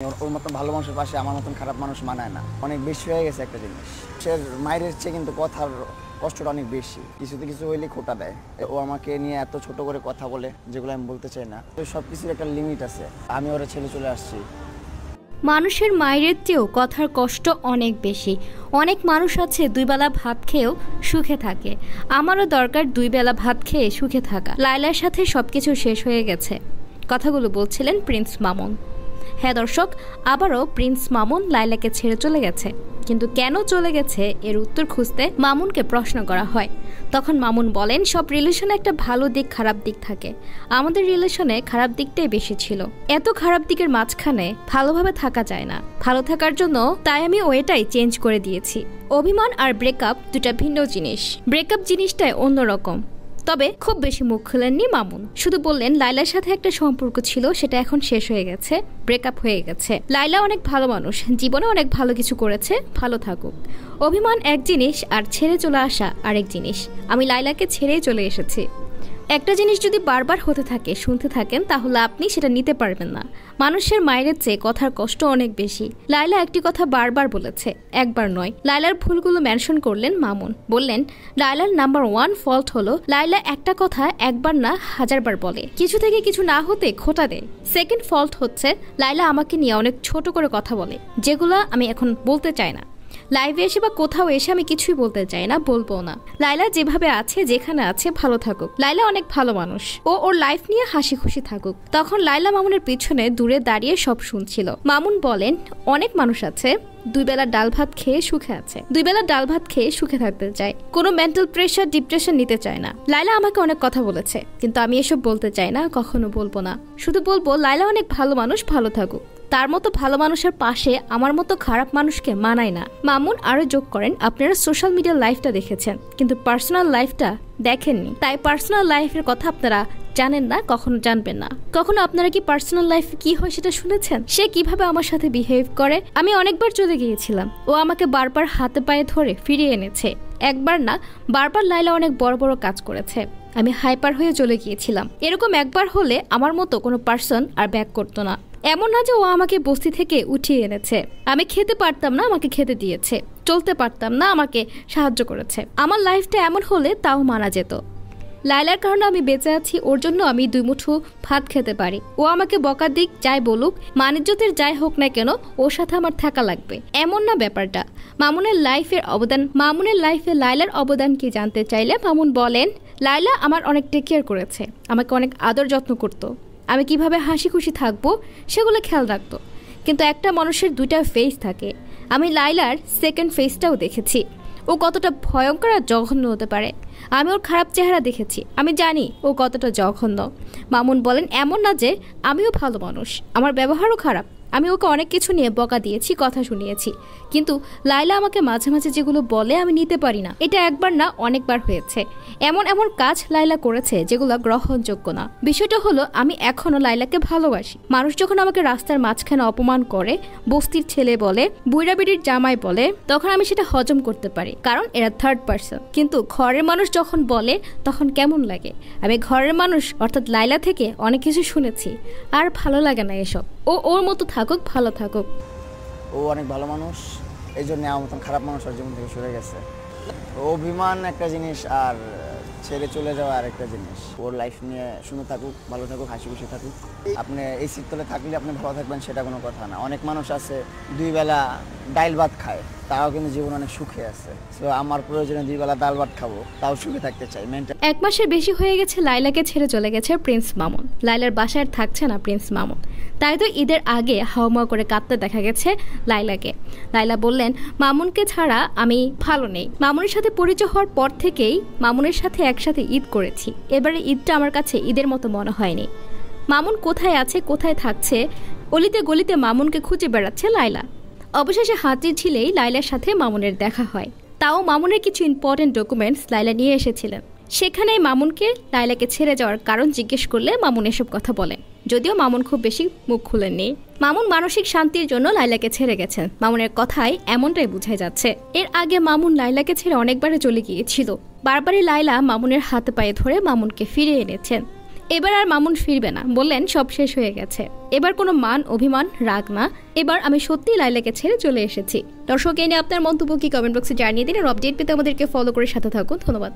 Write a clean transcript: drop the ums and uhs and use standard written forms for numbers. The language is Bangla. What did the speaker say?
ওর মতন ভালো মানুষের পাশে আমার মতন খারাপ মানুষ মানায় না। অনেক বেশি হয়ে গেছে একটা জিনিস। সে মায়ের চেয়ে কিন্তু কথার কষ্টটা অনেক বেশি। কিছুতে কিছু হইলে খোটা দেয়। ও আমাকে নিয়ে এত ছোট করে কথা বলে, যেগুলো আমি বলতে চাই না। তো সব কিছুর একটা লিমিট আছে। আমি ওরা ছেড়ে চলে আসছি। মানুষের মায়ের চেয়েও কথার কষ্ট অনেক বেশি। অনেক মানুষ আছে দুই বেলা ভাত খেয়েও সুখে থাকে। আমারও দরকার দুই বেলা ভাত খেয়ে সুখে থাকা। লায়লার সাথে সবকিছু শেষ হয়ে গেছে, কথাগুলো বলছিলেন প্রিন্স মামুন। হ্যাঁ দর্শক, আবারও প্রিন্স মামুন লায়লাকে ছেড়ে চলে গেছে। কিন্তু কেন চলে গেছে এর উত্তর খুঁজতে মামুনকে প্রশ্ন করা হয়। তখন মামুন বলেন, সব রিলেশনে একটা ভালো দিক খারাপ দিক থাকে। আমাদের রিলেশনে খারাপ দিকটাই বেশি ছিল। এত খারাপ দিকের মাঝখানে ভালোভাবে থাকা যায় না। ভালো থাকার জন্য তাই আমি ওয়েটাই চেঞ্জ করে দিয়েছি। অভিমান আর ব্রেকআপ দুটা ভিন্ন জিনিস। ব্রেকআপ জিনিসটাই অন্যরকম। তবে খুব বেশি মুখ খুলেননি মামুন, শুধু বললেন লায়লার সাথে একটা সম্পর্ক ছিল, সেটা এখন শেষ হয়ে গেছে, ব্রেকআপ হয়ে গেছে। লায়লা অনেক ভালো মানুষ, জীবনে অনেক ভালো কিছু করেছে, ভালো থাকুক। অভিমান এক জিনিস আর ছেড়ে চলে আসা আরেক জিনিস। আমি লায়লাকে ছেড়েই চলে এসেছি। একটা জিনিস যদি বারবার হতে থাকে, শুনতে থাকেন, তাহলে আপনি সেটা নিতে পারবেন না। মানুষের মায়ের চেয়ে কথার কষ্ট অনেক বেশি। লায়লা একটি কথা বারবার বলেছে, একবার নয়। লায়লার ভুলগুলো মেনশন করলেন মামুন। বললেন লায়লার নাম্বার 1 ফল্ট হলো লায়লা একটা কথা একবার না হাজারবার বলে, কিছু থেকে কিছু না হতে খোটা দেয়। সেকেন্ড ফল্ট হচ্ছে লায়লা আমাকে নিয়ে অনেক ছোট করে কথা বলে, যেগুলো আমি এখন বলতে চাই না। লাইভে এসে বা কোথাও এসে আমি কিছুই বলতে চাই না, বলবো না। লায়লা যেভাবে আছে, যেখানে আছে, ভালো থাকুক। লায়লা অনেক ভালো মানুষ, ও ওর লাইফ নিয়ে হাসি খুশি থাকুক। তখন লায়লা মামুনের পিছনে দূরে দাঁড়িয়ে সব শুনছিল। মামুন বলেন, অনেক মানুষ আছে দুই বেলা ডাল ভাত খেয়ে সুখে আছে, দুই বেলা ডাল ভাত খেয়ে সুখে থাকতে চায়, কোনো মেন্টাল প্রেশার ডিপ্রেশন নিতে চায় না। লায়লা আমাকে অনেক কথা বলেছে, কিন্তু আমি এসব বলতে চাই না, কখনো বলবো না। শুধু বলবো লায়লা অনেক ভালো মানুষ, ভালো থাকুক। তার মতো ভালো মানুষের পাশে আমার মতো খারাপ মানুষকে মানায় না। মামুন আরো যোগ করেন, আপনারা সোশ্যাল মিডিয়ার লাইফটা দেখেছেন, কিন্তু পার্সোনাল লাইফটা দেখেননি। তাই পার্সোনাল লাইফের কথা আপনারা জানেন না, কখনো জানবেন না। কখনো আপনারা কি পার্সোনাল লাইফে কি হয় সেটা শুনেছেন? সে কিভাবে আমার সাথে বিহেভ করে? আমি অনেকবার চলে গিয়েছিলাম, ও আমাকে বারবার হাতে পায়ে ধরে ফিরিয়ে এনেছে। একবার না, বারবার লায়লা অনেক বড় বড় কাজ করেছে। আমি হাইপার হয়ে চলে গিয়েছিলাম। এরকম একবার হলে আমার মতো কোনো পার্সন আর ব্যাক করতো না। এমন না যে ও আমাকে বস্তি থেকে উঠিয়ে এনেছে। আমি খেতে পারতাম না, আমাকে খেতে দিয়েছে। চলতে পারতাম না, আমাকে সাহায্য করেছে। আমার লাইফটা এমন হলে তাও মানা যেত। লায়লার কারণে আমি বেঁচে আছি, ওর জন্য আমি দুই মুঠো ভাত খেতে পারি। ও আমাকে বকা দিক, যাই বলুক, মানিজ্যতের যাই হোক না কেন, ওর সাথে আমার থাকা লাগবে, এমন না ব্যাপারটা। মামুনের লাইফে লায়লার অবদান কি জানতে চাইলে মামুন বলেন, লায়লা আমার অনেক টেক কেয়ার করেছে, আমাকে অনেক আদর যত্ন করতো। আমি কিভাবে হাসি খুশি থাকবো সেগুলো খেয়াল রাখতো। কিন্তু একটা মানুষের দুইটা ফেস থাকে। আমি লায়লার সেকেন্ড ফেসটাও দেখেছি, ও কতটা ভয়ঙ্কর আর জঘন্য হতে পারে। আমি ওর খারাপ চেহারা দেখেছি, আমি জানি ও কতটা জঘন্য। মামুন বলেন, এমন না যে আমিও ভালো মানুষ, আমার ব্যবহারও খারাপ। আমি ওকে অনেক কিছু নিয়ে বকা দিয়েছি, কথা শুনিয়েছি, কিন্তু লায়লা আমাকে মাঝে মাঝে যেগুলো বলে আমি নিতে পারি না। এটা একবার না, অনেকবার হয়েছে। এমন এমন কাজ লায়লা করেছে যেগুলো গ্রহণযোগ্য না। বিষয়টা হলো, আমি এখনো লায়লাকে ভালোবাসি। মানুষ যখন আমাকে রাস্তার মাঝখানে অপমান করে, বস্তির ছেলে বলে, বুইড়া বেড়ির জামাই বলে, তখন আমি সেটা হজম করতে পারি, কারণ এরা থার্ড পার্সন। কিন্তু ঘরের মানুষ যখন বলে, তখন কেমন লাগে? আমি ঘরের মানুষ অর্থাৎ লায়লা থেকে অনেক কিছু শুনেছি, আর ভালো লাগে না এসব। ও ওর মতো থাকুক, ভালো থাকুক। ও অনেক ভালো মানুষ, এই জন্য আমার মতন খারাপ মানুষ ওর জীবন থেকে সরে গেছে। অভিমান একটা জিনিস, আর ছেড়ে চলে যাওয়া আর একটা জিনিস। ওর লাইফ নিয়ে শুনে থাকুক, ভালো থাকুক, হাসি খুশি থাকুক। আপনি এই শীতকালে থাকলে আপনি ভালো থাকবেন, সেটা কোনো কথা না। অনেক মানুষ আছে দুই বেলা ডাল ভাত খায়, তারাও কিন্তু জীবন অনেক সুখে আছে। তো আমার প্রয়োজনে দুই বেলা ডাল ভাত খাবো, তাও সুখে থাকতে চাই। এক মাসের বেশি হয়ে গেছে লায়লাকে ছেড়ে চলে গেছে প্রিন্স মামুন। লায়লার বাসায় থাকছে না প্রিন্স মামুন, তাই তো ঈদের আগে হাওয়া করে কাঁদতে দেখা গেছে লায়লাকে। লায়লা বললেন, মামুনকে ছাড়া আমি ভালো নেই। মামুনের সাথে পরিচয় হওয়ার পর থেকেই মামুনের সাথে একসাথে ঈদ করেছি। এবারে ঈদটা আমার কাছে ঈদের মতো মনে হয়নি। মামুন কোথায় আছে, কোথায় থাকছে, অলিতে গলিতে মামুনকে খুঁজে বেড়াচ্ছে লায়লা। অবশেষে হাতির ঝিলেই লায়লার সাথে মামুনের দেখা হয়। তাও মামুনের কিছু ইম্পর্টেন্ট ডকুমেন্টস লায়লা নিয়ে এসেছিলেন। সেখানেই মামুনকে লায়লাকে ছেড়ে যাওয়ার কারণ জিজ্ঞেস করলে মামুন এসব কথা বলেন, যদিও মামুন খুব বেশি মুখ খুলেননি। মামুন মানসিক শান্তির জন্য লায়লাকে ছেড়ে গেছেন, মামুনের কথাই এমনটাই বোঝা যাচ্ছে। এর আগে মামুন লায়লাকে ছেড়ে অনেকবারে চলে গিয়েছিল। বারবারই লায়লা মামুনের হাতে পায়ে ধরে মামুনকে ফিরিয়ে এনেছেন। এবার আর মামুন ফিরবে না, বললেন সব শেষ হয়ে গেছে। এবার কোনো মান অভিমান রাগ না, এবার আমি সত্যি লাইলাকে ছেড়ে চলে এসেছি। দর্শক, এ নিয়ে আপনার মন্তব্য কি কমেন্ট বক্সে জানিয়ে দিন। আর আপডেট পেতে আমাদেরকে ফলো করে সাথে থাকুন। ধন্যবাদ।